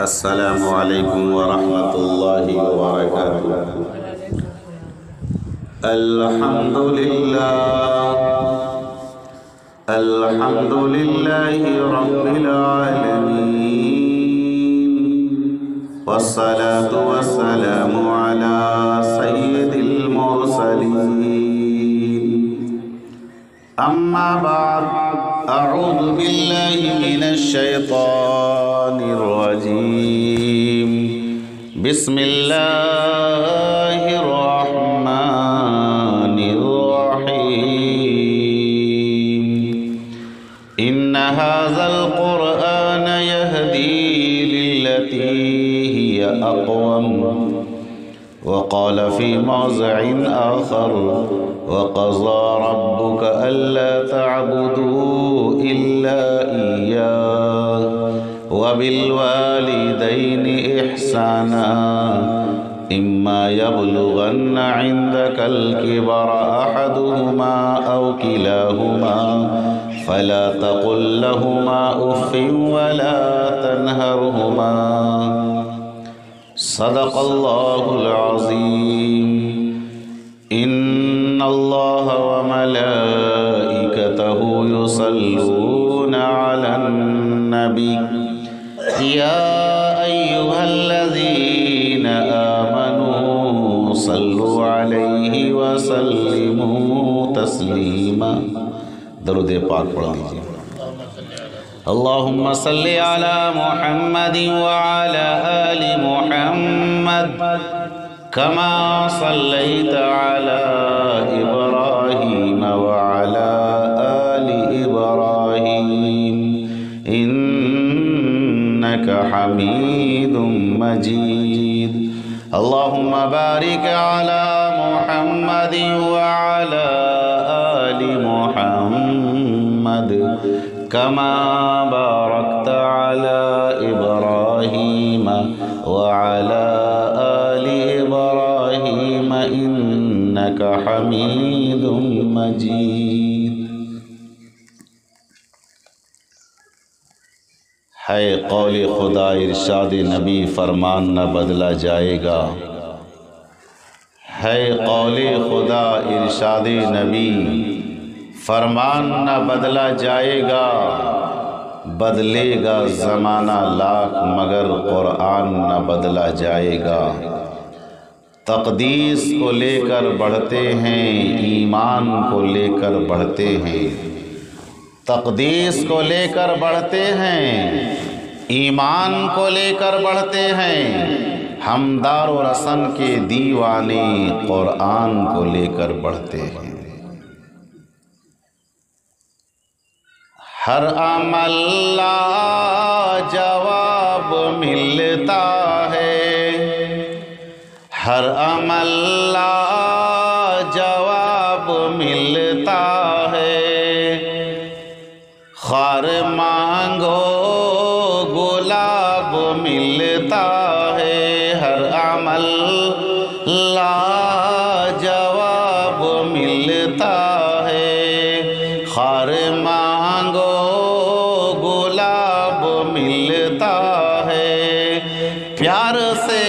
السلام علیکم ورحمۃ اللہ وبرکاتہ۔ الحمد للہ رب العالمین، والصلاة والسلام علی سید المرسلین، اما بعد، اعوذ باللہ من الشیطان الرجیم، بسم اللہ الرحمن الرحیم، ان ھذا القرآن یہدی للتی ہی اقوم، وقال في موضع آخر وقضى ربك ألا تعبدوا إلا إياه وبالوالدين إحسانا إما يبلغن عندك الكبر أحدهما أو كلاهما فلا تقل لهما أف ولا تنهرهما، صدق اللہ العظیم۔ ان اللہ وملائکتہ یصلون علی النبی یا ایہا الذین آمنوا صلوا علیہ وسلموا تسلیما۔ درود پاک پڑھ لیجیے۔ اللہم صلی علی محمد وعلی آل محمد کما صلیت علی ابراہیم وعلی آل ابراہیم انک حمید مجید۔ اللہم بارک علی محمد وعلی آل محمد كما باركت على إبراهيم وعلى آل إبراهيم إنك حميد مجيد۔ ہے قول خدا ارشاد نبی فرمان نہ بدلا جائے گا، ہے قول خدا ارشاد نبی فرمان نہ بدلا جائے گا، بدلے گا زمانہ لاکھ مگر قرآن نہ بدلا جائے گا۔ تقدیس کو لے کر بڑھتے ہیں، ایمان کو لے کر بڑھتے ہیں، تقدیس کو لے کر بڑھتے ہیں، ایمان کو لے کر بڑھتے ہیں، ہم دار و رسن کے دیوانے قرآن کو لے کر بڑھتے ہیں۔ ہر عمل جواب ملتا ہے، ہر عمل جواب ملتا ہے، خار مانگو گلاب ملتا ہے، ہر عمل جواب ملتا ہے، خار مانگو گلاب ملتا ہے، پیار سے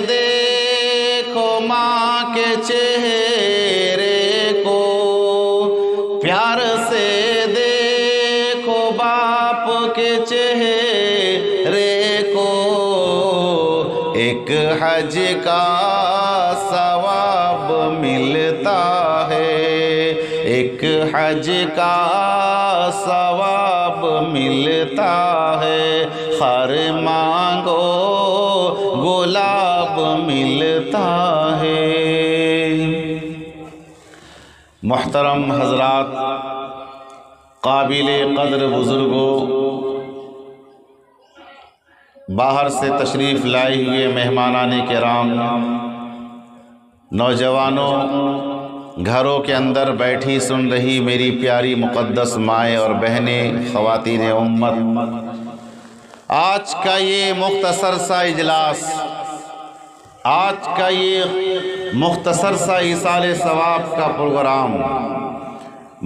دیکھو ماں کے چہرے کو، پیار سے دیکھو باپ کے چہرے کو، ایک حج کا ثواب ملتا ہے، ایک حج کا ثواب ملتا ہے، خر مانگو گلاب ملتا ہے۔ محترم حضرات، قابل قدر بزرگوں، باہر سے تشریف لائے ہوئے مہمانان کرام، نوجوانوں، گھروں کے اندر بیٹھی سن رہی میری پیاری مقدس مائیں اور بہنیں، خواتین امت، آج کا یہ مختصر سا اجلاس، آج کا یہ مختصر سا ایصال ثواب کا پروگرام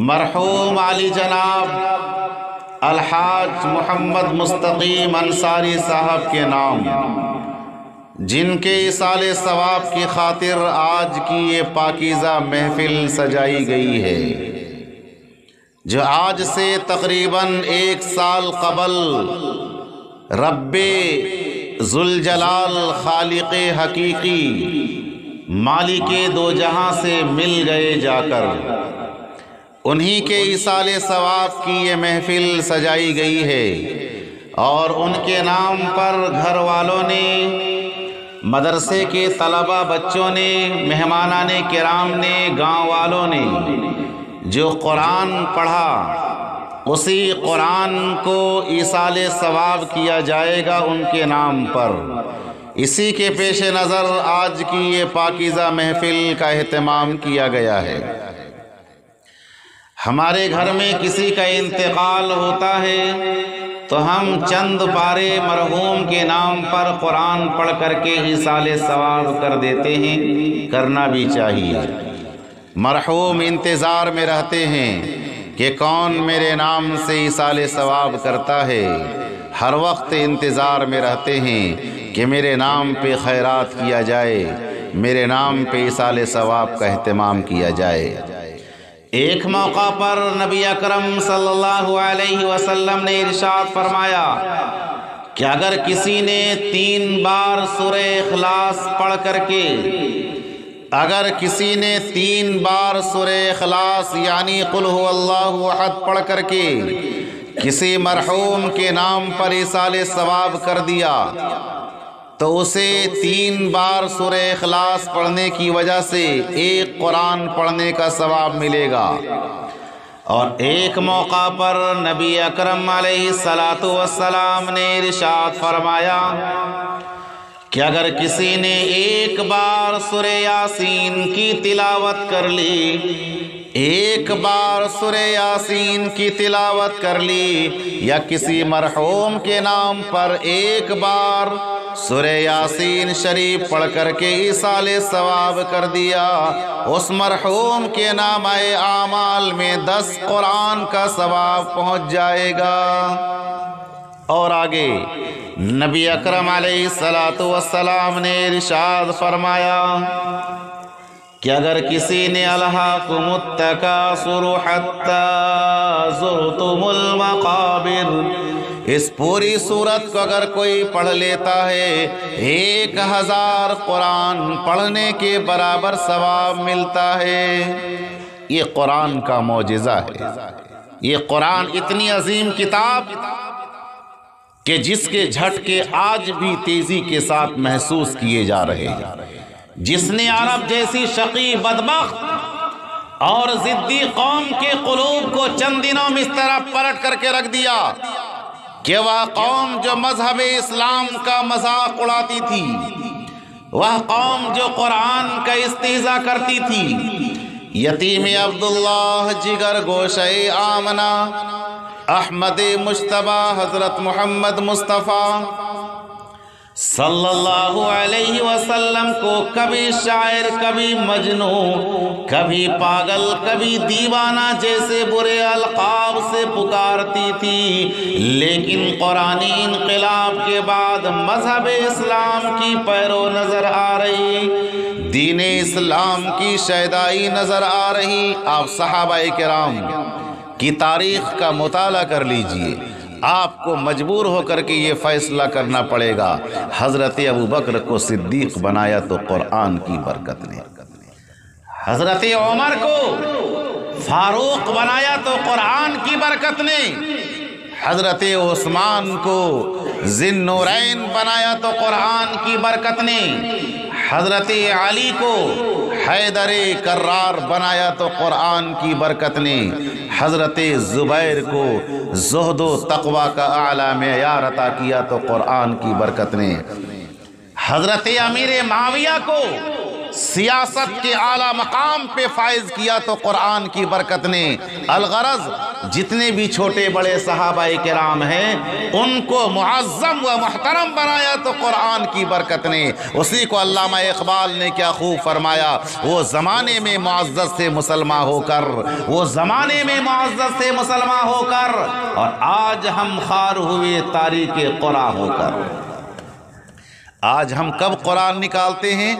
مرحوم علی جناب الحاج محمد مستقیم انصاری صاحب کے نام، جن کے ایصال ثواب کی خاطر آج کی یہ پاکیزہ محفل سجائی گئی ہے، جو آج سے تقریباً 1 سال قبل رب ذوالجلال خالق حقیقی مالک دو جہاں سے مل گئے جا کر، انہی کے ایصال ثواب کی یہ محفل سجائی گئی ہے، اور ان کے نام پر گھر والوں نے، مدرسے کے طلبہ بچوں نے، مہمانان کرام نے، گاؤں والوں نے جو قرآن پڑھا، اسی قرآن کو ایصال ثواب کیا جائے گا ان کے نام پر۔ اسی کے پیش نظر آج کی یہ پاکیزہ محفل کا اہتمام کیا گیا ہے۔ ہمارے گھر میں کسی کا انتقال ہوتا ہے تو ہم چند پارے مرحوم کے نام پر قرآن پڑھ کر کے ایصال ثواب کر دیتے ہیں، کرنا بھی چاہیے۔ مرحوم انتظار میں رہتے ہیں کہ کون میرے نام سے ایصال ثواب کرتا ہے، ہر وقت انتظار میں رہتے ہیں کہ میرے نام پہ خیرات کیا جائے، میرے نام پہ ایصال ثواب کا اہتمام کیا جائے۔ ایک موقع پر نبی اکرم صلی اللہ علیہ وسلم نے ارشاد فرمایا کہ اگر کسی نے 3 بار سورہ اخلاص پڑھ کر کے، اگر کسی نے 3 بار سورہ اخلاص یعنی قل هو اللہ احد پڑھ کر کے کسی مرحوم کے نام پر ایصال ثواب کر دیا تو اسے 3 بار سورہ اخلاص پڑھنے کی وجہ سے 1 قرآن پڑھنے کا ثواب ملے گا۔ اور ایک موقع پر نبی اکرم علیہ السلام نے ارشاد فرمایا کہ اگر کسی نے 1 بار سورہ یاسین کی تلاوت کر لی، 1 بار سورہ یاسین کی تلاوت کر لی، یا کسی مرحوم کے نام پر 1 بار سورہ یاسین شریف پڑھ کر کے ایصال ثواب کر دیا، اس مرحوم کے نامہ اعمال میں 10 قرآن کا ثواب پہنچ جائے گا۔ اور آگے نبی اکرم علیہ السلام نے ارشاد فرمایا کہ اگر کسی نے الہاکم التکاثر حتی زرتم المقابر، اس پوری سورت کو اگر کوئی پڑھ لیتا ہے 1000 قرآن پڑھنے کے برابر ثواب ملتا ہے۔ یہ قرآن کا معجزہ ہے، یہ قرآن اتنی عظیم کتاب کہ جس کے جھٹکے آج بھی تیزی کے ساتھ محسوس کیے جا رہے ہیں، جس نے عرب جیسی شقی بدبخت اور ضدی قوم کے قلوب کو چند دنوں میں اس طرح پلٹ کر کے رکھ دیا کہ وہ قوم جو مذہب اسلام کا مذاق اڑاتی تھی، وہ قوم جو قرآن کا استہزاء کرتی تھی، یتیم عبداللہ جگر گوشہ آمنہ احمد مجتبی حضرت محمد مصطفیٰ صلی اللہ علیہ وسلم کو کبھی شاعر، کبھی مجنون، کبھی پاگل، کبھی دیوانہ جیسے برے القاب سے پکارتی تھی، لیکن قرآنی انقلاب کے بعد مذہب اسلام کی پیرو نظر آ رہی، دین اسلام کی شیدائی نظر آ رہی۔ آپ صحابہ کرام کی تاریخ کا مطالعہ کر لیجئے، آپ کو مجبور ہو کر کے یہ فیصلہ کرنا پڑے گا، حضرت ابوبکر کو صدیق بنایا تو قرآن کی برکت نے، حضرت عمر کو فاروق بنایا تو قرآن کی برکت نے، حضرت عثمان کو ذی النورین بنایا تو قرآن کی برکت نے، حضرت علی کو حیدر کرار بنایا تو قرآن کی برکت نے، حضرت زبیر کو زہد و تقوی کا اعلیٰ معیار عطا کیا تو قرآن کی برکت نے، حضرت امیر معاویہ کو سیاست کے اعلیٰ مقام پہ فائز کیا تو قرآن کی برکت نے۔ الغرض جتنے بھی چھوٹے بڑے صحابہ کرام ہیں ان کو معظم و محترم بنایا تو قرآن کی برکت نے۔ اسی کو علامہ اقبال نے کیا خوب فرمایا، وہ زمانے میں معزز سے مسلمان ہو کر، وہ زمانے میں معزز سے مسلمان ہو کر، اور آج ہم خوار ہوئے تاریخ قرآن ہو کر۔ آج ہم کب قرآن نکالتے ہیں؟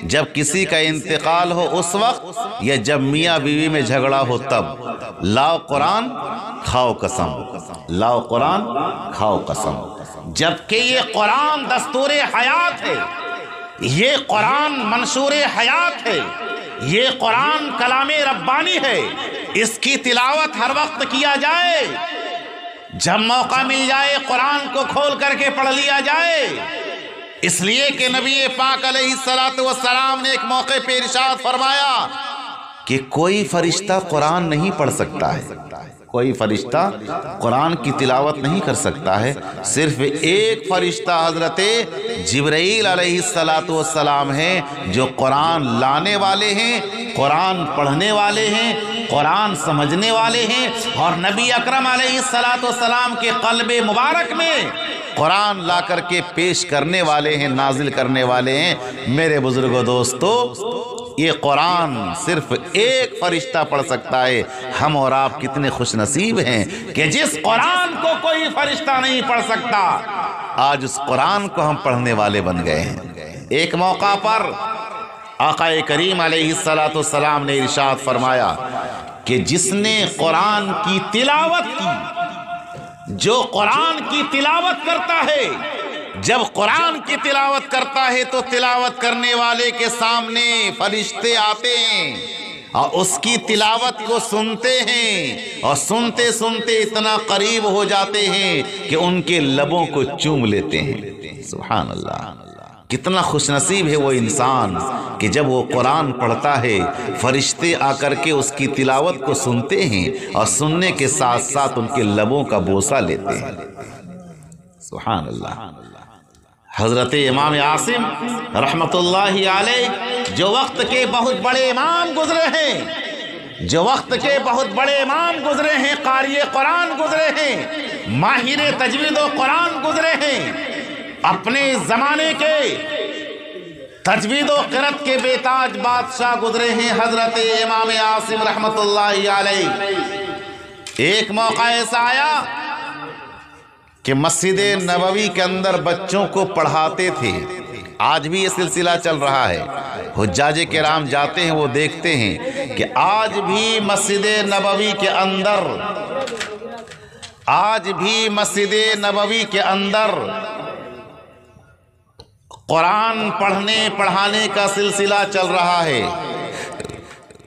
جب کسی کا انتقال ہو اس وقت، یا جب میاں بیوی میں جھگڑا ہو تب۔ لاؤ قرآن کھاؤ قسم، لاؤ قرآن کھاؤ قسم، جبکہ یہ قرآن دستور حیات ہے، یہ قرآن منشور حیات ہے، یہ قرآن کلام ربانی ہے۔ اس کی تلاوت ہر وقت کیا جائے، جب موقع مل جائے قرآن کو کھول کر کے پڑھ لیا جائے۔ اس لیے کہ نبی پاک علیہ السلام نے ایک موقع پہ ارشاد فرمایا کہ کوئی فرشتہ قرآن نہیں پڑھ سکتا ہے، کوئی فرشتہ قرآن کی تلاوت نہیں کر سکتا ہے، صرف ایک فرشتہ حضرت جبرائیل علیہ السلام ہیں جو قرآن لانے والے ہیں، قرآن پڑھنے والے ہیں، قرآن سمجھنے والے ہیں، اور نبی اکرم علیہ السلام کے قلب مبارک میں قرآن لا کر کے پیش کرنے والے ہیں، نازل کرنے والے ہیں۔ میرے بزرگوں دوستو، یہ قرآن صرف ایک فرشتہ پڑھ سکتا ہے۔ ہم اور آپ کتنے خوش نصیب ہیں کہ جس قرآن کو کوئی فرشتہ نہیں پڑھ سکتا، آج اس قرآن کو ہم پڑھنے والے بن گئے ہیں۔ ایک موقع پر آقا کریم علیہ السلام نے ارشاد فرمایا کہ جس نے قرآن کی تلاوت کی، جو قرآن کی تلاوت کرتا ہے، جب قرآن کی تلاوت کرتا ہے تو تلاوت کرنے والے کے سامنے فرشتے آتے ہیں اور اس کی تلاوت کو سنتے ہیں، اور سنتے سنتے اتنا قریب ہو جاتے ہیں کہ ان کے لبوں کو چوم لیتے ہیں۔ سبحان اللہ، کتنا خوش نصیب ہے وہ انسان کہ جب وہ قرآن پڑھتا ہے فرشتے آ کر کے اس کی تلاوت کو سنتے ہیں اور سننے کے ساتھ ساتھ ان کے لبوں کا بوسہ لیتے ہیں۔ سبحان اللہ۔ حضرت امام عاصم رحمت اللہ علیہ جو وقت کے بہت بڑے امام گزرے ہیں، جو وقت کے بہت بڑے امام گزرے ہیں، قاری قرآن گزرے ہیں، ماہر تجوید و قرآن گزرے ہیں، اپنے زمانے کے تجوید و قرأت کے بے تاج بادشاہ گزرے ہیں حضرت امام عاصم رحمت اللہ علیہ۔ ایک موقع ایسا آیا کہ مسجد نبوی کے اندر بچوں کو پڑھاتے تھے، آج بھی یہ سلسلہ چل رہا ہے، حجاج کرام جاتے ہیں وہ دیکھتے ہیں کہ آج بھی مسجد نبوی کے اندر، آج بھی مسجد نبوی کے اندر قرآن پڑھنے پڑھانے کا سلسلہ چل رہا ہے۔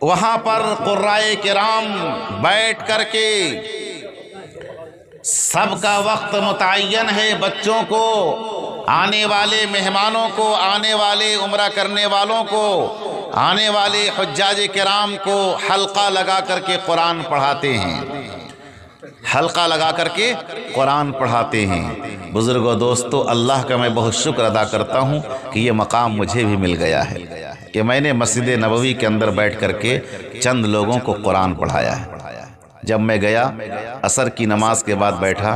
وہاں پر قرائے کرام بیٹھ کر کے سب کا وقت متعین ہے، بچوں کو، آنے والے مہمانوں کو، آنے والے عمرہ کرنے والوں کو، آنے والے حجاج کرام کو حلقہ لگا کر کے قرآن پڑھاتے ہیں، حلقہ لگا کر کے قرآن پڑھاتے ہیں۔ بزرگوں دوستو، اللہ کا میں بہت شکر ادا کرتا ہوں کہ یہ مقام مجھے بھی مل گیا ہے کہ میں نے مسجد نبوی کے اندر بیٹھ کر کے چند لوگوں کو قرآن پڑھایا ہے۔ جب میں گیا عصر کی نماز کے بعد بیٹھا،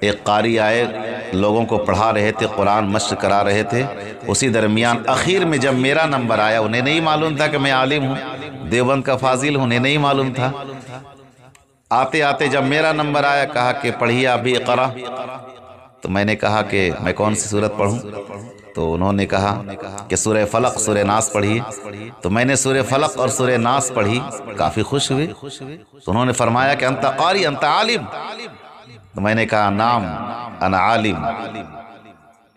ایک قاری آئے، لوگوں کو پڑھا رہے تھے، قرآن مشق کرا رہے تھے۔ اسی درمیان اخیر میں جب میرا نمبر آیا، انہیں نہیں معلوم تھا کہ میں عالم ہوں، دیوبند کا فاضل ہوں، انہیں نہیں معلوم تھا۔ آتے آتے جب میرا نمبر آیا کہا کہ پڑھیے آپ بھی اقرا، تو میں نے کہا کہ میں کون سی سورت پڑھوں؟ تو انہوں نے کہا کہ سورہ فلق سورہ ناس پڑھیے۔ تو میں نے سورہ فلق اور سورہ ناس پڑھی، کافی خوش ہوئے۔ تو انہوں نے فرمایا کہ انت قاری انت عالم؟ تو میں نے کہا نام انا عالم،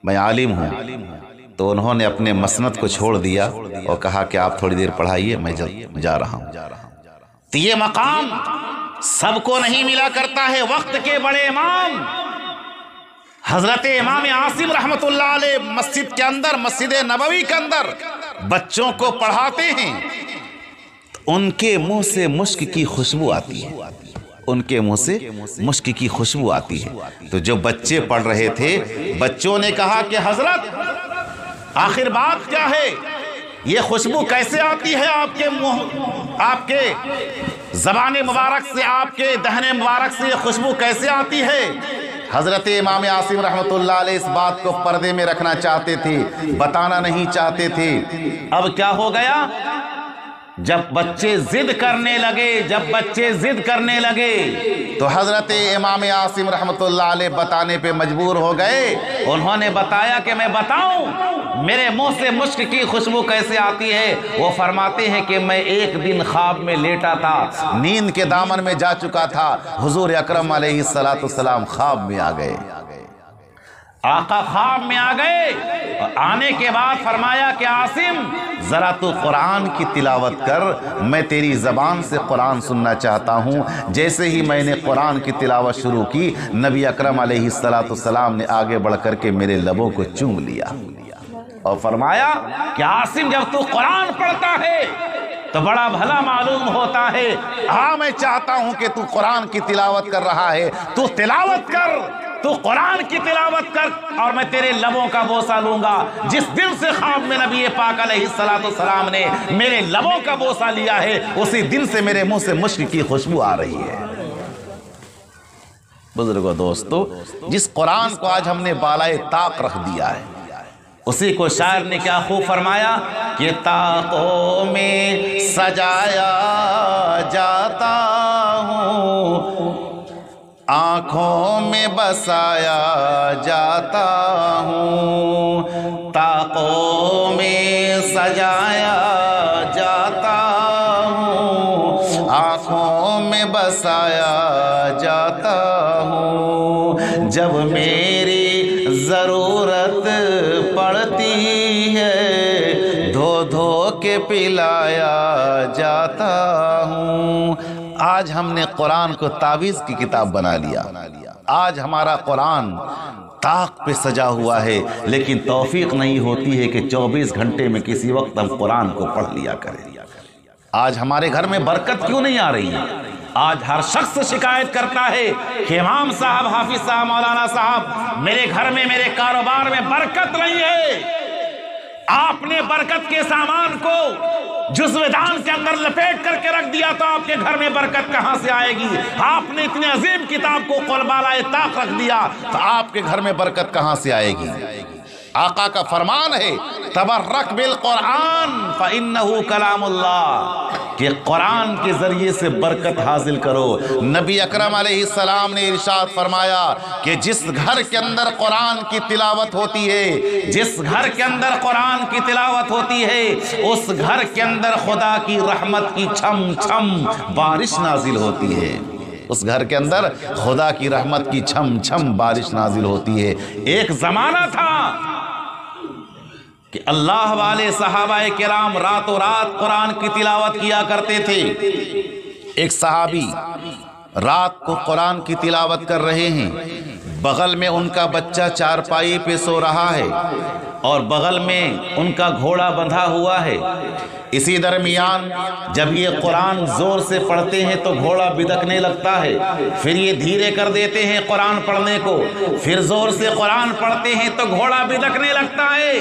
میں عالم ہوں۔ تو انہوں نے اپنے مسند کو چھوڑ دیا اور کہا کہ آپ تھوڑی دیر پڑھائیے، میں جا رہا ہوں۔ تو یہ مقام سب کو نہیں ملا کرتا ہے۔ وقت کے بڑے امام حضرت امام عاصم رحمت اللہ علیہ مسجد کے اندر، مسجد نبوی کے اندر بچوں کو پڑھاتے ہیں، ان کے منہ سے مشک کی خوشبو آتی ہے، ان کے منہ سے مشک کی خوشبو آتی ہے۔ تو جو بچے پڑھ رہے تھے، بچوں نے کہا کہ حضرت آخر بات کیا ہے؟ یہ خوشبو کیسے آتی ہے آپ کے منہ، آپ کے زبان مبارک سے، آپ کے دہن مبارک سے یہ خوشبو کیسے آتی ہے؟ حضرت امام عاصم رحمۃ اللہ علیہ اس بات کو پردے میں رکھنا چاہتے تھے، بتانا نہیں چاہتے تھے۔ اب کیا ہو گیا؟ جب بچے ضد کرنے لگے تو حضرت امام عاصم رحمۃ اللہ علیہ بتانے پہ مجبور ہو گئے۔ انہوں نے بتایا کہ میں بتاؤں میرے منہ سے مشک کی خوشبو کیسے آتی ہے؟ وہ فرماتے ہیں کہ میں ایک دن خواب میں لیٹا تھا، نیند کے دامن میں جا چکا تھا، حضور اکرم علیہ السلام خواب میں آ گئے۔ آقا خواب میں آ گئے اور آنے کے بعد فرمایا کہ عاصم ذرا تو قرآن کی تلاوت کر، میں تیری زبان سے قرآن سننا چاہتا ہوں۔ جیسے ہی میں نے قرآن کی تلاوت شروع کی، نبی اکرم علیہ السلام نے آگے بڑھ کر کے میرے لبوں کو چوم لیا اور فرمایا کہ عاصم جب تو قرآن پڑھتا ہے تو بڑا بھلا معلوم ہوتا ہے۔ ہاں میں چاہتا ہوں کہ تو قرآن کی تلاوت کر رہا ہے، تو تلاوت کر، تو قرآن کی تلاوت کر اور میں تیرے لبوں کا بوسہ لوں گا۔ جس دن سے خواب میں نبی پاک علیہ السلام نے میرے لبوں کا بوسہ لیا ہے، اسی دن سے میرے منہ سے مشک کی خوشبو آ رہی ہے۔ بزرگوں، دوستو، جس قرآن کو آج ہم نے بالائے طاق رکھ دیا ہے، اسی کو شاعر نے کیا خوب فرمایا کہ طاقوں میں سجایا جاتا ہوں، آنکھوں میں بسایا جاتا ہوں، طاقوں میں سجایا جاتا ہوں، آنکھوں میں بسایا جاتا ہوں، جب میری ضرورت پڑتی ہے دھو دھو کے پلایا جاتا ہوں۔ آج ہم نے قرآن کو تعویذ کی کتاب بنا لیا۔ آج ہمارا قرآن طاق پہ سجا ہوا ہے، لیکن توفیق نہیں ہوتی ہے کہ 24 گھنٹے میں کسی وقت ہم قرآن کو پڑھ لیا کریں۔ آج ہمارے گھر میں برکت کیوں نہیں آ رہی ہے؟ آج ہر شخص شکایت کرتا ہے کہ امام صاحب، حافظ صاحب، مولانا صاحب، میرے گھر میں، میرے کاروبار میں برکت نہیں ہے۔ آپ نے برکت کے سامان کو جزو دان کے اندر لپیٹ کر کے رکھ دیا تو آپ کے گھر میں برکت کہاں سے آئے گی؟ آپ نے اتنے عظیم کتاب کو بالائے طاق رکھ دیا تو آپ کے گھر میں برکت کہاں سے آئے گی؟ آقا کا فرمان ہے تبرک بالقرآن فإنہ کلام اللہ، کہ قرآن کے ذریعے سے برکت حاصل کرو۔ نبی اکرم علیہ السلام نے ارشاد فرمایا کہ جس گھر کے اندر قرآن کی تلاوت ہوتی ہے، جس گھر کے اندر قرآن کی تلاوت ہوتی ہے، اس گھر کے اندر خدا کی رحمت کی چھم چھم بارش نازل ہوتی ہے۔ اس گھر کے اندر خدا کی رحمت کی چھم چھم بارش نازل ہوتی ہے۔ ایک زمانہ تھا کہ اللہ والے صحابہ کرام راتوں رات قرآن کی تلاوت کیا کرتے تھے۔ ایک صحابی رات کو قرآن کی تلاوت کر رہے ہیں، بغل میں ان کا بچہ چارپائی پہ سو رہا ہے اور بغل میں ان کا گھوڑا بندھا ہوا ہے۔ اسی درمیان جب یہ قرآن زور سے پڑھتے ہیں تو گھوڑا بدکنے لگتا ہے، پھر یہ دھیرے کر دیتے ہیں قرآن پڑھنے کو، پھر زور سے قرآن پڑھتے ہیں تو گھوڑا بدکنے لگتا ہے۔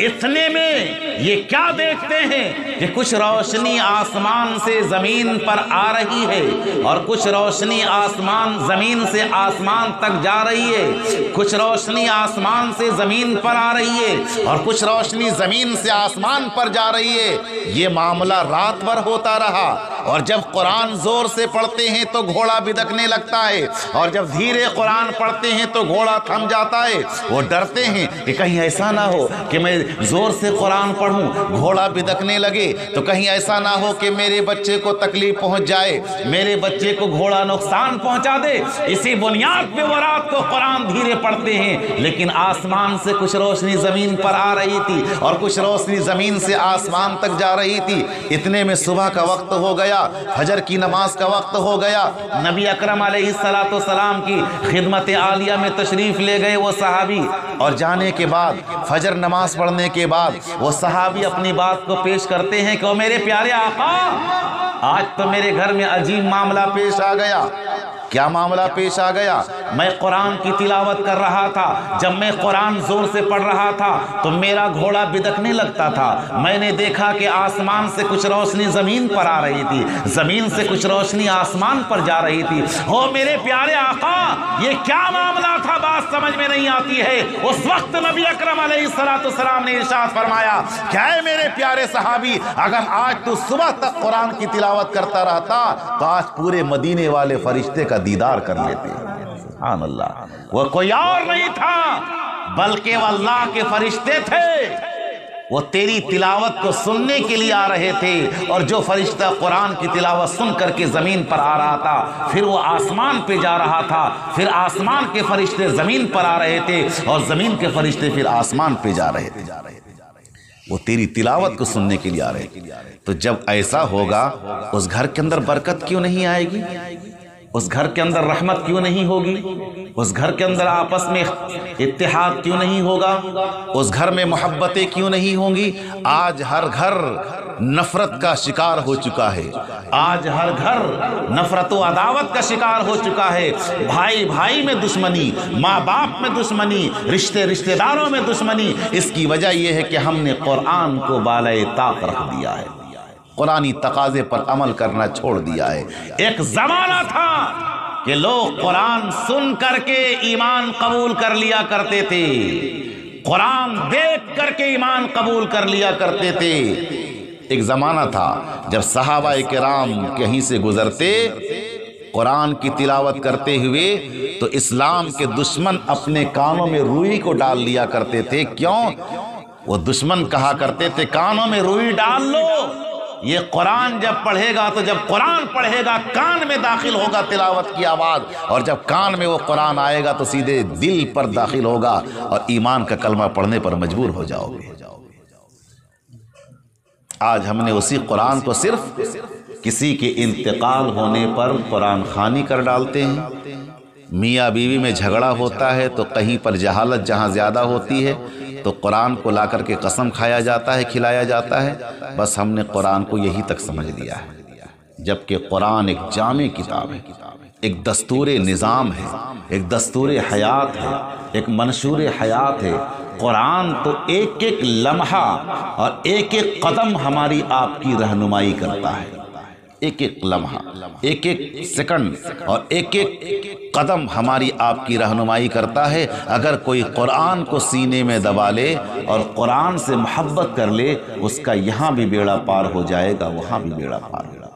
اتنے میں یہ کیا دیکھتے ہیں کہ کچھ روشنی آسمان سے زمین پر آ رہی ہے اور کچھ روشنی آسمان زمین سے آسمان تک جا رہی ہے، کچھ روشنی آسمان سے زمین پر آ رہی ہے اور کچھ روشنی زمین سے آسمان پر جا رہی ہے۔ یہ معاملہ رات بھر ہوتا رہا اور جب قرآن زور سے پڑھتے ہیں تو گھوڑا بدکنے لگتا ہے اور جب دھیرے قرآن پڑھتے ہیں تو گھوڑا تھم جاتا ہے۔ وہ ڈرتے ہیں کہ کہیں ایسا نہ ہو کہ میں زور سے قرآن پڑھوں، گھوڑا بدکنے لگے تو کہیں ایسا نہ ہو کہ میرے بچے کو تکلیف پہنچ جائے، میرے بچے کو گھوڑا نقصان پہنچا دے۔ اسی بنیاد پہ وہ رات کو قرآن دھیرے پڑھتے ہیں، لیکن آسمان سے کچھ روشنی زمین پر آ رہی تھی اور کچھ روشنی زمین سے آسمان تک جا رہی تھی۔ اتنے میں صبح کا وقت ہو گیا، فجر کی نماز کا وقت ہو گیا۔ نبی اکرم علیہ السلام کی خدمت عالیہ میں تشریف لے گئے وہ صحابی، اور جانے کے بعد فجر نماز پڑھنے کے بعد وہ صحابی اپنی بات کو پیش کرتے ہیں کہ میرے پیارے آقا، آج تو میرے گھر میں عجیب معاملہ پیش آ گیا۔ کیا معاملہ پیش آ گیا؟ میں قرآن کی تلاوت کر رہا تھا، جب میں قرآن زور سے پڑھ رہا تھا تو میرا گھوڑا بدکنے لگتا تھا، میں نے دیکھا کہ آسمان سے کچھ روشنی زمین پر آ رہی تھی، زمین سے کچھ روشنی آسمان پر جا رہی تھی۔ او میرے پیارے آقا، یہ کیا معاملہ تھا؟ بات سمجھ میں نہیں آتی ہے۔ اس وقت نبی اکرم علیہ السلام نے ارشاد فرمایا کہ اے میرے پیارے صحابی، اگر آج تو صبح تک قرآن کی تلاوت کرتا رہتا تو آج پورے مدینے والے فرشتے کا دیدار کر لیتے۔ سبحان اللہ، وہ کوئی اور نہیں تھا بلکہ وہ اللہ کے فرشتے تھے۔ وہ تیری تلاوت کو سننے کے لیے آ رہے تھے، اور جو فرشتہ قرآن کی تلاوت سن کر کے زمین پر آ رہا تھا، پھر وہ آسمان پہ جا رہا تھا، پھر آسمان کے فرشتے زمین پر آ رہے تھے، اور زمین کے فرشتے پھر آسمان پہ جا رہے تھے۔ وہ تیری تلاوت کو سننے کے لیے آ رہے تھے۔ تو جب ایسا ہوگا، اس گھر کے اندر برکت کیوں نہیں آئے گی؟ اس گھر کے اندر رحمت کیوں نہیں ہوگی؟ اس گھر کے اندر آپس میں اتحاد کیوں نہیں ہوگا؟ اس گھر میں محبتیں کیوں نہیں ہوں گی؟ آج ہر گھر نفرت کا شکار ہو چکا ہے، آج ہر گھر نفرت و عداوت کا شکار ہو چکا ہے۔ بھائی بھائی میں دشمنی، ماں باپ میں دشمنی، رشتے داروں میں دشمنی۔ اس کی وجہ یہ ہے کہ ہم نے قرآن کو بالائے طاق رکھ دیا ہے، قرآنی تقاضے پر عمل کرنا چھوڑ دیا ہے۔ ایک زمانہ تھا کہ لوگ قرآن سن کر کے ایمان قبول کر لیا کرتے تھے، قرآن دیکھ کر کے ایمان قبول کر لیا کرتے تھے۔ ایک زمانہ تھا جب صحابہ کرام کہیں سے گزرتے، قرآن کی تلاوت کرتے ہوئے، تو اسلام کے دشمن اپنے کانوں میں روئی کو ڈال لیا کرتے تھے۔ کیوں؟ وہ دشمن کہا کرتے تھے کانوں میں روئی ڈال لو، یہ قرآن جب پڑھے گا تو جب قرآن پڑھے گا کان میں داخل ہوگا تلاوت کی آواز، اور جب کان میں وہ قرآن آئے گا تو سیدھے دل پر داخل ہوگا اور ایمان کا کلمہ پڑھنے پر مجبور ہو جاؤ گے۔ آج ہم نے اسی قرآن کو صرف کسی کے انتقال ہونے پر قرآن خوانی کر ڈالتے ہیں۔ میاں بیوی میں جھگڑا ہوتا ہے تو کہیں پر جہالت جہاں زیادہ ہوتی ہے تو قرآن کو لا کر کے قسم کھایا جاتا ہے، کھلایا جاتا ہے۔ بس ہم نے قرآن کو یہی تک سمجھ لیا ہے، جبکہ قرآن ایک جامع کتاب ہے، ایک دستور نظام ہے، ایک دستور حیات ہے، ایک منشور حیات ہے۔ قرآن تو ایک ایک لمحہ اور ایک ایک قدم ہماری آپ کی رہنمائی کرتا ہے، ایک ایک لمحہ، ایک ایک سیکنڈ اور ایک ایک قدم ہماری آپ کی رہنمائی کرتا ہے۔ اگر کوئی قرآن کو سینے میں دبا لے اور قرآن سے محبت کر لے، اس کا یہاں بھی بیڑا پار ہو جائے گا، وہاں بھی بیڑا پار ہو جائے گا۔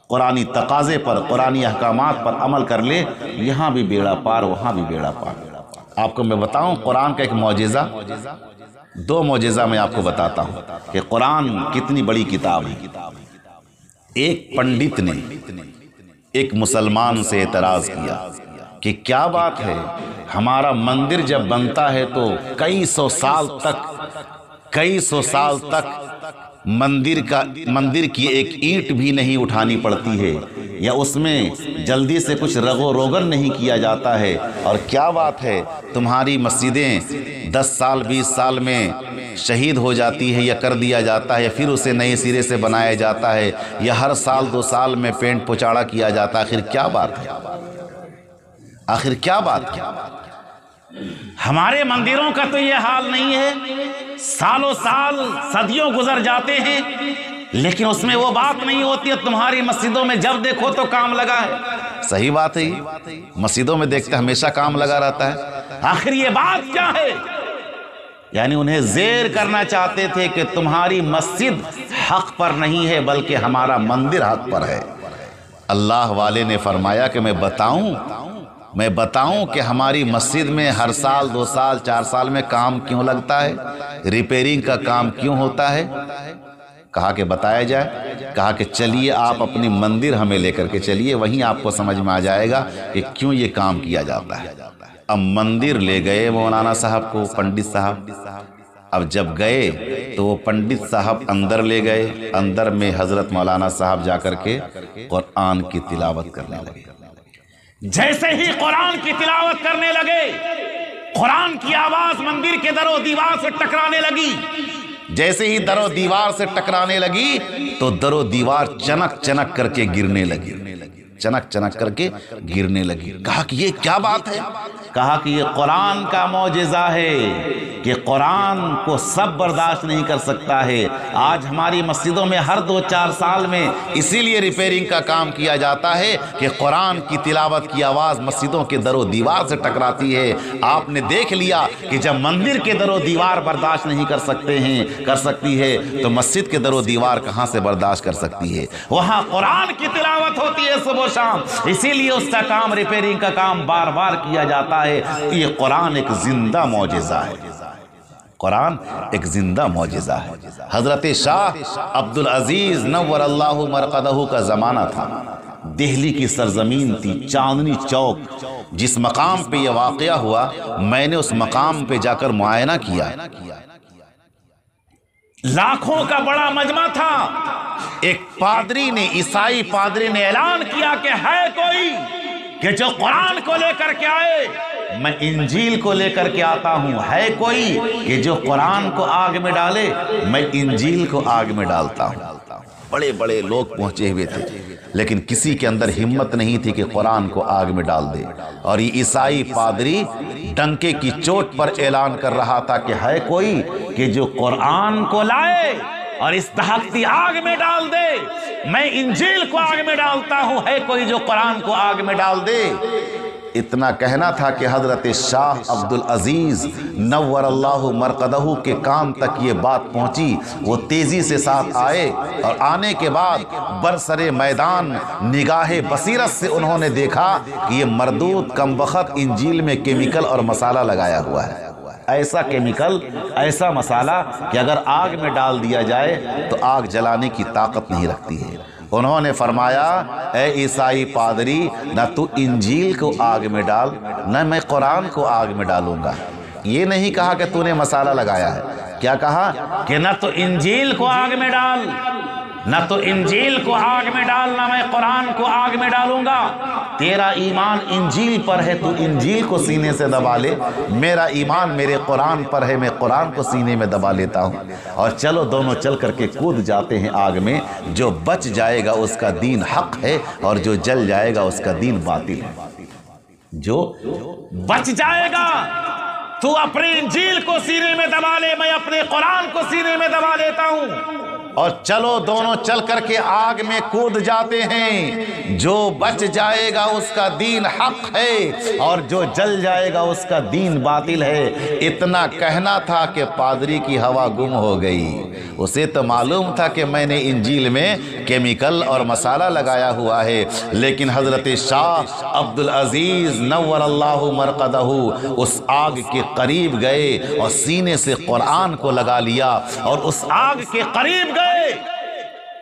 قرآنی تقاضے پر، قرآنی احکامات پر عمل کر لے، یہاں بھی بیڑا پار، وہاں بھی بیڑا پار۔ آپ کو میں بتاؤں قرآن کا ایک معجزہ، دو معجزہ میں آپ کو بتاتا ہوں کہ قرآن کتنی بڑی کتاب ہے۔ ایک پنڈت نے ایک مسلمان سے اعتراض کیا کہ کیا بات ہے، ہمارا مندر جب بنتا ہے تو کئی سو سال تک مندر کی ایک اینٹ بھی نہیں اٹھانی پڑتی ہے، یا اس میں جلدی سے کچھ رگ و روغن نہیں کیا جاتا ہے، اور کیا بات ہے تمہاری مسجدیں 10 سال 20 سال میں شہید ہو جاتی ہے یا کر دیا جاتا ہے، یا پھر اسے نئے سرے سے بنایا جاتا ہے، یا ہر سال 2 سال میں پینٹ پچاڑا کیا جاتا ہے۔ آخر کیا بات ہے؟ آخر کیا بات ہے؟ ہمارے مندروں کا تو یہ حال نہیں ہے، سالوں سال صدیوں گزر جاتے ہیں لیکن اس میں وہ بات نہیں ہوتی ہے۔ تمہاری مسجدوں میں جب دیکھو تو کام لگا ہے۔ صحیح بات ہے، مسجدوں میں دیکھتے ہمیشہ کام لگا رہتا ہے۔ آخر یہ بات کیا ہے؟ یعنی انہیں زیر کرنا چاہتے تھے کہ تمہاری مسجد حق پر نہیں ہے بلکہ ہمارا مندر حق پر ہے۔ اللہ والے نے فرمایا کہ میں بتاؤں کہ ہماری مسجد میں ہر سال 2 سال 4 سال میں کام کیوں لگتا ہے، ریپیرنگ کا کام کیوں ہوتا ہے؟ کہا کہ بتایا جائے۔ کہا کہ چلیے آپ اپنی مندر ہمیں لے کر کے چلیے، وہیں آپ کو سمجھ میں آ جائے گا کہ کیوں یہ کام کیا جاتا ہے۔ اب مندر لے گئے مولانا صاحب کو، پنڈت صاحب۔ اب جب گئے تو وہ پنڈت صاحب اندر لے گئے، اندر میں حضرت مولانا صاحب جا کر کے قرآن کی تلاوت کرنے لگے۔ جیسے ہی قرآن کی تلاوت کرنے لگے، قرآن کی آواز مندر کے در و دیوار سے ٹکرانے لگی۔ جیسے ہی در و دیوار سے ٹکرانے لگی تو در و دیوار چنک چنک کر کے گرنے لگی، چنک چنک کر کے گرنے لگی۔ کہا کہ یہ کیا بات ہے؟ کہا کہ یہ قرآن کا معجزہ ہے کہ قرآن کو سب برداشت نہیں کر سکتا ہے۔ آج ہماری مسجدوں میں ہر 2-4 سال میں اسی لیے ریپیرنگ کا کام کیا جاتا ہے کہ قرآن کی تلاوت کی آواز مسجدوں کے در و دیوار سے ٹکراتی ہے۔ آپ نے دیکھ لیا کہ جب مندر کے در و دیوار برداشت نہیں کر سکتی ہے تو مسجد کے در و دیوار کہاں سے برداشت کر سکتی ہے؟ وہاں قرآن کی تلاوت ہوتی ہے صبح و شام، اسی لیے اس کا کام، ریپیرنگ کا کام بار بار کیا جاتا ہے۔ یہ قرآن ایک زندہ معجزہ ہے، قرآن ایک زندہ معجزہ ہے۔ حضرت شاہ عبدالعزیز نور اللہ مرقدہ کا زمانہ تھا، دہلی کی سرزمین تھی، چاندنی چوک۔ جس مقام پہ یہ واقعہ ہوا میں نے اس مقام پہ جا کر معائنہ کیا، لاکھوں کا بڑا مجمع تھا۔ ایک پادری نے، عیسائی پادری نے اعلان کیا کہ ہے کوئی کہ جو قرآن کو لے کر کے آئے، میں انجیل کو لے کر کے آتا ہوں۔ ہے کوئی کہ جو قرآن کو آگ میں ڈالے، میں انجیل کو آگ میں ڈالتا ہوں۔ بڑے بڑے لوگ پہنچے ہوئے تھے، لیکن کسی کے اندر ہمت نہیں تھی کہ قرآن کو آگ میں ڈال دے۔ اور یہ عیسائی پادری ڈنکے کی چوٹ پر اعلان کر رہا تھا کہ ہے کوئی کہ جو قرآن کو لائے اور اس تحقتی آگ میں ڈال دے، میں انجیل کو آگ میں ڈالتا ہوں، ہے کوئی جو قرآن کو آگ میں ڈال دے۔ اتنا کہنا تھا کہ حضرت شاہ عبدالعزیز نور اللہ مرقدہ کے کان تک یہ بات پہنچی۔ وہ تیزی سے ساتھ آئے اور آنے کے بعد برسر میدان نگاہ بصیرت سے انہوں نے دیکھا کہ یہ مردود کمبخت انجیل میں کیمیکل اور مسالہ لگایا ہوا ہے۔ ایسا کیمیکل، ایسا مسالہ کہ اگر آگ میں ڈال دیا جائے تو آگ جلانے کی طاقت نہیں رکھتی ہے۔ انہوں نے فرمایا، اے عیسائی پادری، نہ تو انجیل کو آگ میں ڈال، نہ میں قرآن کو آگ میں ڈالوں گا۔ یہ نہیں کہا کہ تو نے مسالہ لگایا ہے، کیا کہا کہ نہ تو انجیل کو آگ میں ڈال، نہ تو انجیل کو آگ میں ڈال، نہ میں قرآن کو آگ میں ڈالوں گا۔ تیرا ایمان انجیل پر ہے، تو انجیل کو سینے سے دبا لے، میرا ایمان میرے قرآن پر ہے، میں قرآن کو سینے میں دبا لیتا ہوں۔ اور چلو دونوں چل کر کے کود جاتے ہیں آگ میں۔ جو بچ جائے گا اس کا دین حق ہے، اور جو جل جائے گا اس کا دین باطل ہے۔ جو بچ جائے گا تو اپنے انجیل کو سینے میں دبا لے، میں اپنے قرآن کو سینے میں دبا لیتا ہوں۔ اور چلو دونوں چل کر کے آگ میں کود جاتے ہیں۔ جو بچ جائے گا اس کا دین حق ہے، اور جو جل جائے گا اس کا دین باطل ہے۔ اتنا کہنا تھا کہ پادری کی ہوا گم ہو گئی۔ اسے تو معلوم تھا کہ میں نے انجیل میں کیمیکل اور مسالہ لگایا ہوا ہے، لیکن حضرت شاہ عبدالعزیز نور اللہ مرقدہ اس آگ کے قریب گئے اور سینے سے قرآن کو لگا لیا، اور اس آگ کے قریب گئے۔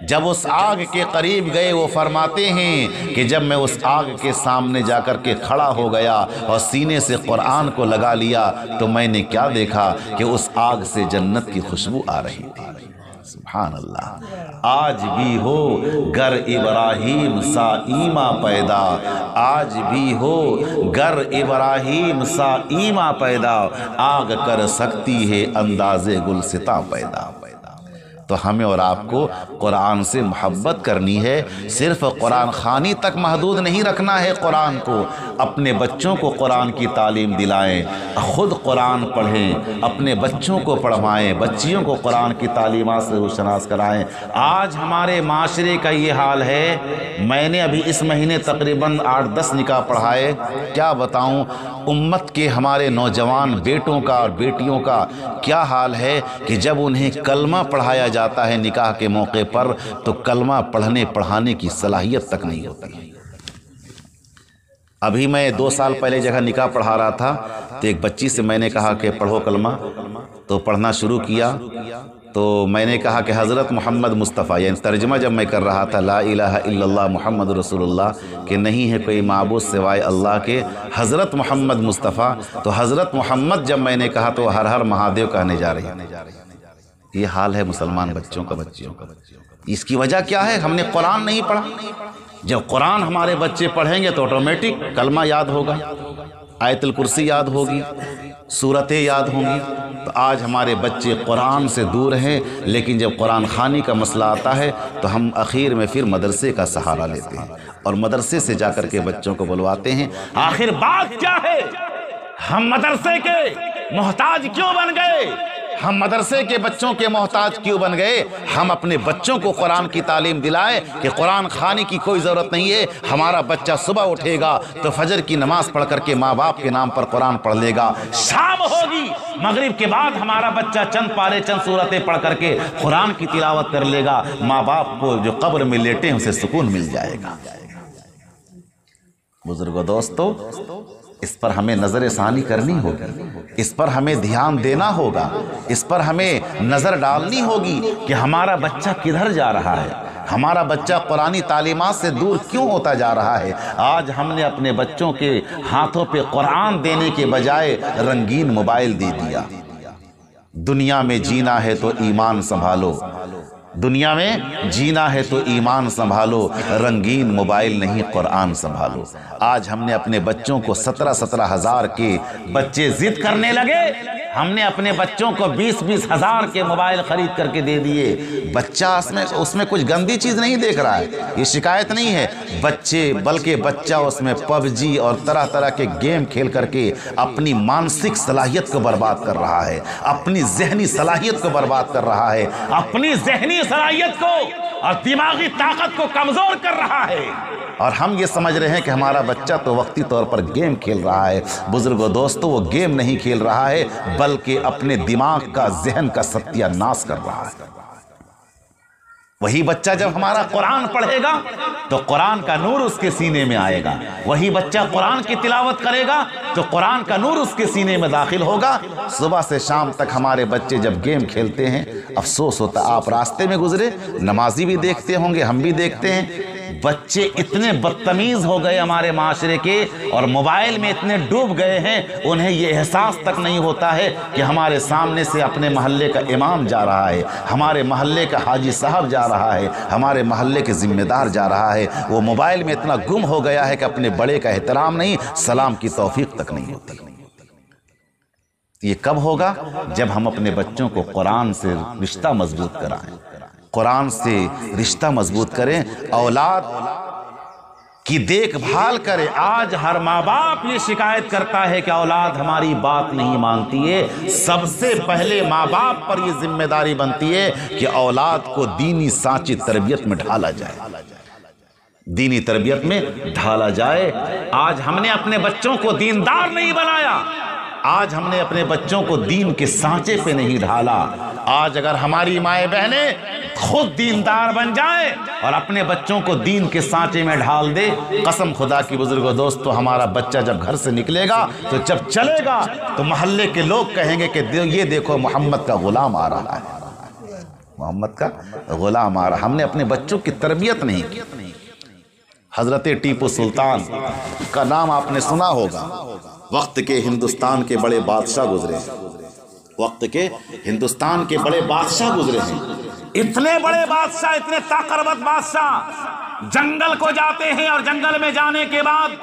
جب اس آگ کے قریب گئے، وہ فرماتے ہیں کہ جب میں اس آگ کے سامنے جا کر کے کھڑا ہو گیا اور سینے سے قرآن کو لگا لیا تو میں نے کیا دیکھا کہ اس آگ سے جنت کی خوشبو آ رہی تھی۔ سبحان اللہ۔ آج بھی ہو گر ابراہیم سا ایماں پیدا، آج بھی ہو گر ابراہیم سا ایماں پیدا، آگ کر سکتی ہے انداز گلستاں پیدا۔ تو ہمیں اور آپ کو قرآن سے محبت کرنی ہے، صرف قرآن خوانی تک محدود نہیں رکھنا ہے۔ قرآن کو اپنے بچوں کو قرآن کی تعلیم دلائیں، خود قرآن پڑھیں، اپنے بچوں کو پڑھوائیں، بچیوں کو قرآن کی تعلیمات سے روشناس کرائیں۔ آج ہمارے معاشرے کا یہ حال ہے، میں نے ابھی اس مہینے تقریباً 8-10 نکاح پڑھائے۔ کیا بتاؤں امت کے ہمارے نوجوان بیٹوں کا اور بیٹیوں کا کیا حال ہے کہ جب انہیں کلمہ پڑھایا جاتا ہے نکاح کے موقع پر تو کلمہ پڑھنے پڑھانے کی صلاحیت تک نہیں ہوتی۔ ابھی میں 2 سال پہلے جگہ نکاح پڑھا رہا تھا تو ایک بچی سے میں نے کہا کہ پڑھو کلمہ، تو پڑھنا شروع کیا۔ تو میں نے کہا کہ حضرت محمد مصطفیٰ، یعنی ترجمہ جب میں کر رہا تھا لا الہ الا اللہ محمد رسول اللہ، کہ نہیں ہے کوئی معبود سوائے اللہ کے، حضرت محمد مصطفیٰ، تو حضرت محمد جب میں نے کہا تو ہر ہر مہادیو کہنے جا رہی ہے۔ یہ حال ہے مسلمان بچوں کا، بچیوں کا۔ اس کی وجہ کیا ہے؟ ہم نے قرآن نہیں پڑھا۔ جب قرآن ہمارے بچے پڑھیں گے تو آٹومیٹک کلمہ یاد ہوگا۔ آیت الکرسی یاد ہوگی، سورتیں یاد ہوں گی. تو آج ہمارے بچے قرآن سے دور ہیں، لیکن جب قرآن خوانی کا مسئلہ آتا ہے تو ہم اخیر میں پھر مدرسے کا سہارا لیتے ہیں اور مدرسے سے جا کر کے بچوں کو بلواتے ہیں. آخر بات کیا ہے؟ ہم مدرسے کے محتاج کیوں بن گئے؟ ہم مدرسے کے بچوں کے محتاج کیوں بن گئے؟ ہم اپنے بچوں کو قرآن کی تعلیم دلائے کہ قرآن خوانی کی کوئی ضرورت نہیں ہے. ہمارا بچہ صبح اٹھے گا تو فجر کی نماز پڑھ کر کے ماں باپ کے نام پر قرآن پڑھ لے گا. شام ہوگی مغرب کے بعد ہمارا بچہ چند پارے چند سورتیں پڑھ کر کے قرآن کی تلاوت کر لے گا. ماں باپ کو جو قبر میں لیٹے ہیں اسے سکون مل جائے گا. بزرگوں دوستو، اس پر ہمیں نظر ثانی کرنی ہوگی، اس پر ہمیں دھیان دینا ہوگا، اس پر ہمیں نظر ڈالنی ہوگی کہ ہمارا بچہ کدھر جا رہا ہے، ہمارا بچہ قرآنی تعلیمات سے دور کیوں ہوتا جا رہا ہے. آج ہم نے اپنے بچوں کے ہاتھوں پہ قرآن دینے کے بجائے رنگین موبائل دے دیا. دنیا میں جینا ہے تو ایمان سنبھالو، دنیا میں جینا ہے تو ایمان سنبھالو، رنگین موبائل نہیں قرآن سنبھالو. آج ہم نے اپنے بچوں کو 17 ہزار کے بچے ضد کرنے لگے، ہم نے اپنے بچوں کو 20 ہزار کے موبائل خرید کر کے دے دیے. بچہ اس میں کچھ گندی چیز نہیں دیکھ رہا ہے، یہ شکایت نہیں ہے بلکہ بچہ اس میں پب جی اور طرح طرح کے گیم کھیل کر کے اپنی مانسک صلاحیت کو برباد کر رہا ہے، اپنی ذہنی صلاحیت کو برباد کر رہا ہے، اپنی ذہنی صلاحیت کو اور دماغی طاقت کو کمزور کر رہا ہے. اور ہم یہ سمجھ رہے ہیں کہ ہمارا بچہ تو وقتی طور پر گیم کھیل رہا ہے. بزرگوں دوستو، وہ گیم نہیں کھیل رہا ہے بلکہ اپنے دماغ کا، ذہن کا ستیہ ناش کر رہا ہے. وہی بچہ جب ہمارا قرآن پڑھے گا تو قرآن کا نور اس کے سینے میں آئے گا. وہی بچہ قرآن کی تلاوت کرے گا تو قرآن کا نور اس کے سینے میں داخل ہوگا. صبح سے شام تک ہمارے بچے جب گیم کھیلتے ہیں، افسوس ہوتا، آپ راستے میں گزرے، نمازی بھی دیکھتے ہوں گے، ہم بھی دیکھتے ہیں، بچے اتنے بدتمیز ہو گئے ہمارے معاشرے کے اور موبائل میں اتنے ڈوب گئے ہیں، انہیں یہ احساس تک نہیں ہوتا ہے کہ ہمارے سامنے سے اپنے محلے کا امام جا رہا ہے، ہمارے محلے کا حاجی صاحب جا رہا ہے، ہمارے محلے کے ذمہ دار جا رہا ہے. وہ موبائل میں اتنا گم ہو گیا ہے کہ اپنے بڑے کا احترام نہیں، سلام کی توفیق تک نہیں ہوتی. یہ کب ہوگا؟ جب ہم اپنے بچوں کو قرآن سے رشتہ مضبوط کرائیں، قرآن سے رشتہ مضبوط کریں، اولاد کی دیکھ بھال کرے. آج ہر ماں باپ یہ شکایت کرتا ہے کہ اولاد ہماری بات نہیں مانتی ہے. سب سے پہلے ماں باپ پر یہ ذمہ داری بنتی ہے کہ اولاد کو دینی سانچی تربیت میں ڈھالا جائے، دینی تربیت میں ڈھالا جائے. آج ہم نے اپنے بچوں کو دیندار نہیں بنایا، آج ہم نے اپنے بچوں کو دین کے سانچے پہ نہیں ڈھالا. آج اگر ہماری مائیں بہنیں خود دیندار بن جائیں اور اپنے بچوں کو دین کے سانچے میں ڈھال دے، قسم خدا کی بزرگوں دوستو، ہمارا بچہ جب گھر سے نکلے گا تو جب چلے گا تو محلے کے لوگ کہیں گے کہ یہ دیکھو محمد کا غلام آ رہا ہے، محمد کا غلام آ رہا. ہم نے اپنے بچوں کی تربیت نہیں کی. حضرت ٹیپو سلطان کا نام آپ نے سنا ہوگا. وقت کے ہندوستان کے بڑے بادشاہ گزرے ہیں، وقت کے ہندوستان کے بڑے بادشاہ گزرے ہیں. اتنے بڑے بادشاہ، اتنے طاقتور بادشاہ جنگل کو جاتے ہیں اور جنگل میں جانے کے بعد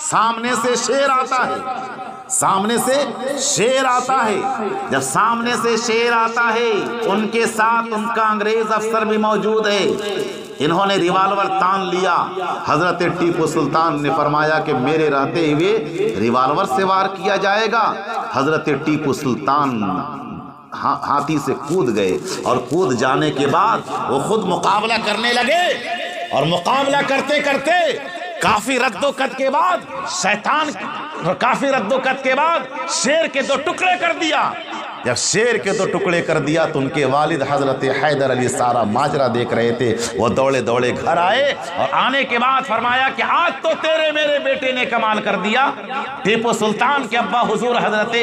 سامنے سے شیر آتا ہے، سامنے سے شیر آتا ہے. جب سامنے سے شیر آتا ہے، ان کے ساتھ ان کا انگریز افسر بھی موجود ہے. انہوں نے ریوالور تان لیا. حضرت ٹیپو سلطان نے فرمایا کہ میرے رہتے ہوئے ریوالور سے وار کیا جائے گا. حضرت ٹیپو سلطان ہاتھی سے کود گئے اور کود جانے کے بعد وہ خود مقابلہ کرنے لگے اور مقابلہ کرتے کرتے کافی رد و قت کے بعد شیر کے 2 ٹکڑے کر دیا. جب شیر کے 2 ٹکڑے کر دیا تو ان کے والد حضرت حیدر علی سارا ماجرا دیکھ رہے تھے. وہ دوڑے دوڑے گھر آئے اور آنے کے بعد فرمایا کہ آج تو تیرے میرے بیٹے نے کمال کر دیا. ٹیپو سلطان کے ابا حضور حضرت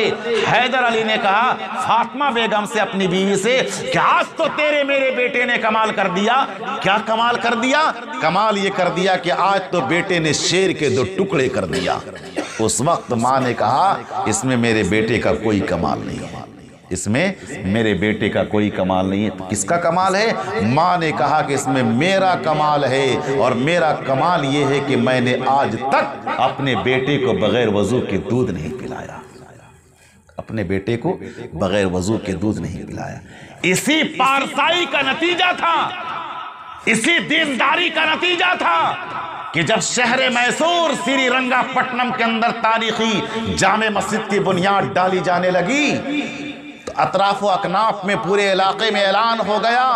حیدر علی نے کہا فاطمہ بیگم سے، اپنی بیوی سے، کہ آج تو تیرے میرے بیٹے نے کمال کر دیا. کیا کمال کر دیا؟ کمال یہ کر دیا کہ آج تو بیٹے نے شیر کے 2 ٹکڑے کر دیا. اس وقت ماں نے کہا اس میں میرے بیٹے کا کوئی کمال نہیں. اس میں میرے بیٹے کا کوئی کمال نہیں ہے۔ کس کا کمال ہے؟ ماں نے کہا کہ اس میں میرا کمال ہے، اور میرا کمال یہ ہے کہ میں نے آج تک اپنے بیٹے کو بغیر وضو کے دودھ نہیں پلایا، اپنے بیٹے کو بغیر وضو کے دودھ نہیں پلایا۔ اسی پارسائی کا نتیجہ تھا، اسی دینداری کا نتیجہ تھا کہ جب شہر میسور سری رنگا پٹنم کے اندر تاریخی جامع مسجد کی بنیاد ڈالی جانے لگی تو اطراف و اکناف میں پورے علاقے میں اعلان ہو گیا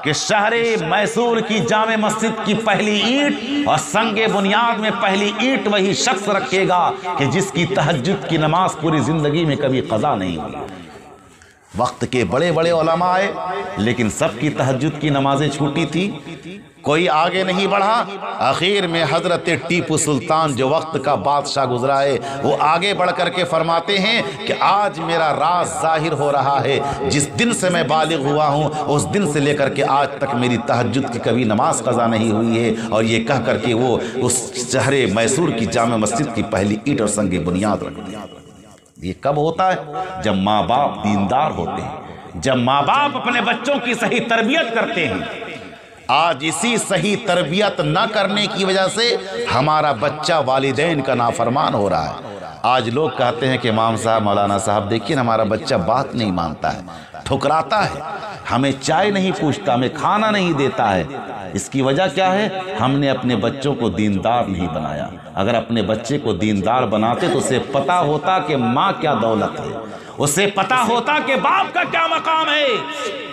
کہ شہر میسور کی جامع مسجد کی پہلی اینٹ اور سنگ بنیاد میں پہلی اینٹ وہی شخص رکھے گا کہ جس کی تہجد کی نماز پوری زندگی میں کبھی قضا نہیں ہوئی۔ وقت کے بڑے بڑے علماء آئے لیکن سب کی تہجد کی نمازیں چھوٹی تھی، کوئی آگے نہیں بڑھا۔ آخر میں حضرت ٹیپو سلطان جو وقت کا بادشاہ گزرا ہے وہ آگے بڑھ کر کے فرماتے ہیں کہ آج میرا راز ظاہر ہو رہا ہے، جس دن سے میں بالغ ہوا ہوں اس دن سے لے کر کے آج تک میری تہجد کی کبھی نماز قضا نہیں ہوئی ہے۔ اور یہ کہہ کر کے وہ اس شہر میسور کی جامع مسجد کی پہلی اینٹ اور سنگ بنیاد رکھتے ہیں۔ یہ کب ہوتا ہے؟ جب ماں باپ دیندار ہوتے ہیں، جب ماں باپ اپنے بچوں کی صحیح تربیت کرتے ہیں۔ آج اسی صحیح تربیت نہ کرنے کی وجہ سے ہمارا بچہ والدین کا نافرمان ہو رہا ہے۔ آج لوگ کہتے ہیں کہ امام صاحب، مولانا صاحب دیکھیے نا ہمارا بچہ بات نہیں مانتا ہے، ٹھکراتا ہے، ہمیں چائے نہیں پوچھتا، ہمیں کھانا نہیں دیتا ہے۔ اس کی وجہ کیا ہے؟ ہم نے اپنے بچوں کو دیندار نہیں بنایا۔ اگر اپنے بچے کو دیندار بناتے تو اسے پتا ہوتا کہ ماں کیا دولت ہے، اسے پتا ہوتا کہ باپ کا کیا مقام ہے۔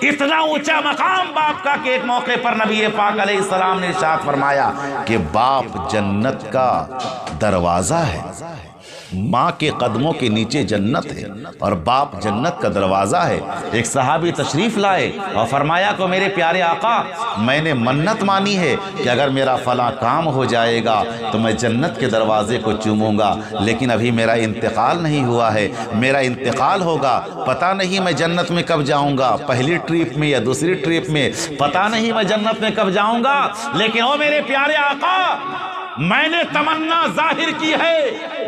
اتنا اونچا مقام باپ کا کہ ایک موقع پر نبی پاک علیہ السلام نے ارشاد فرمایا کہ باپ جنت کا دروازہ ہے، ماں کے قدموں کے نیچے جنت ہے اور باپ جنت کا دروازہ ہے۔ ایک صحابی تشریف لائے اور فرمایا کہ میرے پیارے آقا، میں نے منت مانی ہے کہ اگر میرا فلاں کام ہو جائے گا تو میں جنت کے دروازے کو چوموں گا، لیکن ابھی میرا انتقال نہیں ہوا ہے، میرا انتقال ہوگا، پتہ نہیں میں جنت میں کب جاؤں گا، پہلی ٹرپ میں یا دوسری ٹرپ میں، پتہ نہیں میں جنت میں کب جاؤں گا، لیکن او میرے پیارے آقا، میں نے تمنا ظاہر کی ہے،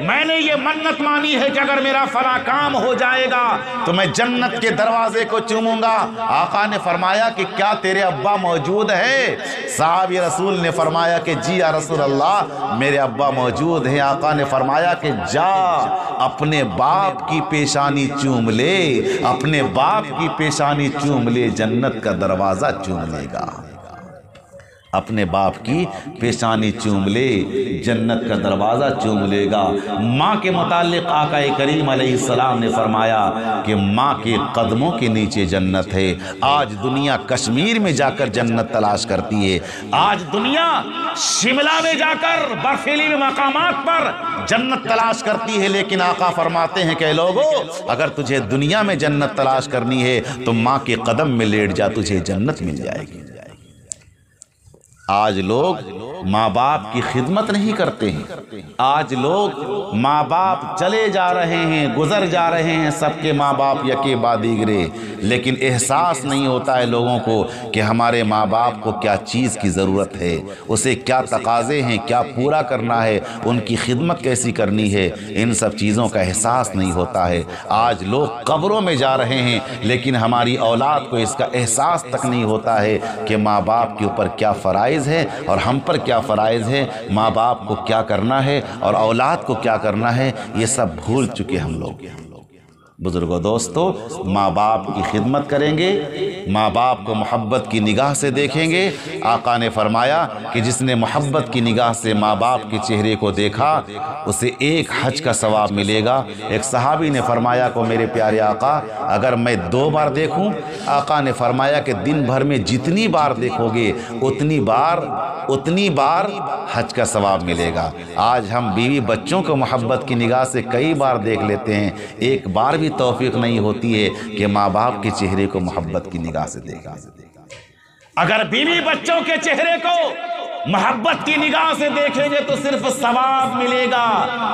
میں نے یہ منت مانی ہے کہ اگر میرا فلاں کام ہو جائے گا تو میں جنت کے دروازے کو چوموں گا۔ آقا نے فرمایا کہ کیا تیرے ابا موجود ہے؟ صحابی رسول نے فرمایا کہ جی یا رسول اللہ، میرے ابا موجود ہیں۔ آقا نے فرمایا کہ جا اپنے باپ کی پیشانی چوم لے، اپنے باپ کی پیشانی چوم لے، جنت کا دروازہ چوم لے گا۔ اپنے باپ کی پیشانی چوم لے، جنت کا دروازہ چوم لے گا۔ ماں کے متعلق آقا کریم علیہ السلام نے فرمایا کہ ماں کے قدموں کے نیچے جنت ہے۔ آج دنیا کشمیر میں جا کر جنت تلاش کرتی ہے، آج دنیا شملہ میں جا کر برفیلی مقامات پر جنت تلاش کرتی ہے، لیکن آقا فرماتے ہیں کہ لوگو، اگر تجھے دنیا میں جنت تلاش کرنی ہے تو ماں کے قدم میں لیٹ جا، تجھے جنت مل جائے گی۔ آج لوگ ماں باپ کی خدمت نہیں کرتے ہیں، آج لوگ ماں باپ چلے جا رہے ہیں، گزر جا رہے ہیں، سب کے ماں باپ یکے بعد دیگرے، لیکن احساس نہیں ہوتا ہے لوگوں کو کہ ہمارے ماں باپ کو کیا چیز کی ضرورت ہے، اسے کیا تقاضے ہیں، کیا پورا کرنا ہے، ان کی خدمت کیسی کرنی ہے، ان سب چیزوں کا احساس نہیں ہوتا ہے۔ آج لوگ قبروں میں جا رہے ہیں لیکن ہماری اولاد کو اس کا احساس تک نہیں ہوتا ہے کہ ماں باپ کے اوپر کیا فرائض ہے اور ہم پر کیا فرائض ہے، ماں باپ کو کیا کرنا ہے اور اولاد کو کیا کرنا ہے، یہ سب بھول چکے ہم لوگ۔ بزرگوں، دوستو، ماں باپ کی خدمت کریں گے، ماں باپ کو محبت کی نگاہ سے دیکھیں گے۔ آقا نے فرمایا کہ جس نے محبت کی نگاہ سے ماں باپ کے چہرے کو دیکھا اسے ایک حج کا ثواب ملے گا۔ ایک صحابی نے فرمایا کہ میرے پیارے آقا، اگر میں 2 بار دیکھوں؟ آقا نے فرمایا کہ دن بھر میں جتنی بار دیکھو گے اتنی بار حج کا ثواب ملے گا۔ آج ہم بیوی بچوں کو محبت کی نگاہ سے کئی بار دیکھ لیتے ہیں، ایک بار بھی توفیق نہیں ہوتی ہے کہ ماں باپ کے چہرے کو محبت کی نگاہ سے دیکھا۔ اگر بیوی بچوں کے چہرے کو محبت کی نگاہ سے دیکھیں گے تو صرف ثواب ملے گا۔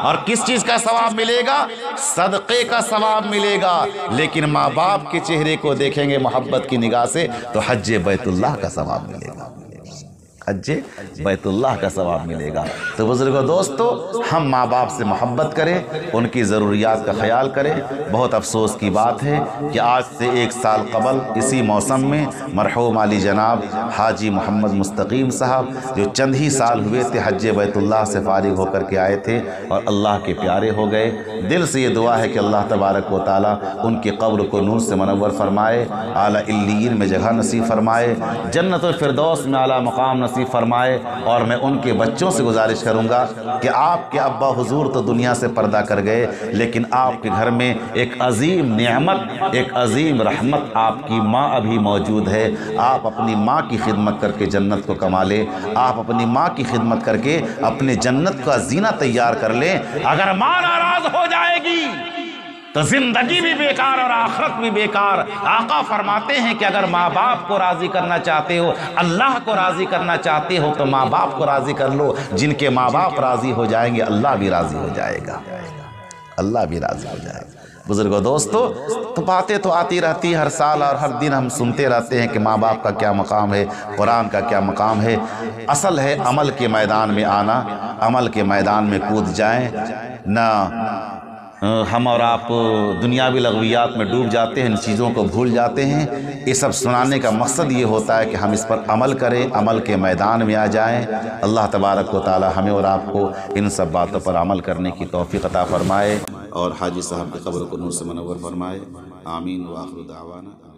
اور کس چیز کا ثواب ملے گا؟ صدقے کا ثواب ملے گا۔ لیکن ماں باپ کے چہرے کو دیکھیں گے محبت کی نگاہ سے تو حج بیت اللہ کا ثواب ملے گا۔ حج بیت اللہ کا ثواب ملے گا۔ تو بزرگوں دوستو، ہم ماں باپ سے محبت کریں، ان کی ضروریات کا خیال کریں۔ بہت افسوس کی بات ہے کہ آج سے 1 سال قبل اسی موسم میں مرحوم علی جناب حاجی محمد مستقیم صاحب جو چند ہی سال ہوئے تھے حج بیت اللہ سے فارغ ہو کر کے آئے تھے اور اللہ کے پیارے ہو گئے۔ دل سے یہ دعا ہے کہ اللہ تبارک و تعالیٰ ان کی قبر کو نور سے منور فرمائے، اعلیٰ علیین میں جگہ نصیب فرمائے، جنت الفردوس میں اعلیٰ مقام نصیب فرمائے۔ اور میں ان کے بچوں سے گزارش کروں گا کہ آپ کے ابا حضور تو دنیا سے پردہ کر گئے، لیکن آپ کے گھر میں ایک عظیم نعمت، ایک عظیم رحمت آپ کی ماں ابھی موجود ہے۔ آپ اپنی ماں کی خدمت کر کے جنت کو کما لیں، آپ اپنی ماں کی خدمت کر کے اپنے جنت کا زینہ تیار کر لیں۔ اگر ماں ناراض ہو جائے گی تو زندگی بھی بیکار اور آخرت بھی بیکار۔ آقا فرماتے ہیں کہ اگر ماں باپ کو راضی کرنا چاہتے ہو، اللہ کو راضی کرنا چاہتے ہو تو ماں باپ کو راضی کر لو۔ جن کے ماں باپ راضی ہو جائیں گے اللہ بھی راضی ہو جائے گا، اللہ بھی راضی ہو جائے گا۔ بزرگوں دوستو، تو باتیں تو آتی رہتی ہر سال اور ہر دن ہم سنتے رہتے ہیں کہ ماں باپ کا کیا مقام ہے، قرآن کا کیا مقام ہے۔ اصل ہے عمل کے میدان میں آنا، عمل کے میدان میں کود جائیں، نہ ہم اور آپ دنیاوی لغویات میں ڈوب جاتے ہیں، ان چیزوں کو بھول جاتے ہیں۔ یہ سب سنانے کا مقصد یہ ہوتا ہے کہ ہم اس پر عمل کریں، عمل کے میدان میں آ جائیں۔ اللہ تبارک و تعالی ہمیں اور آپ کو ان سب باتوں پر عمل کرنے کی توفیق عطا فرمائے اور حاجی صاحب کی قبر کو نور سے منور فرمائے۔ آمین وآخر دعوانا۔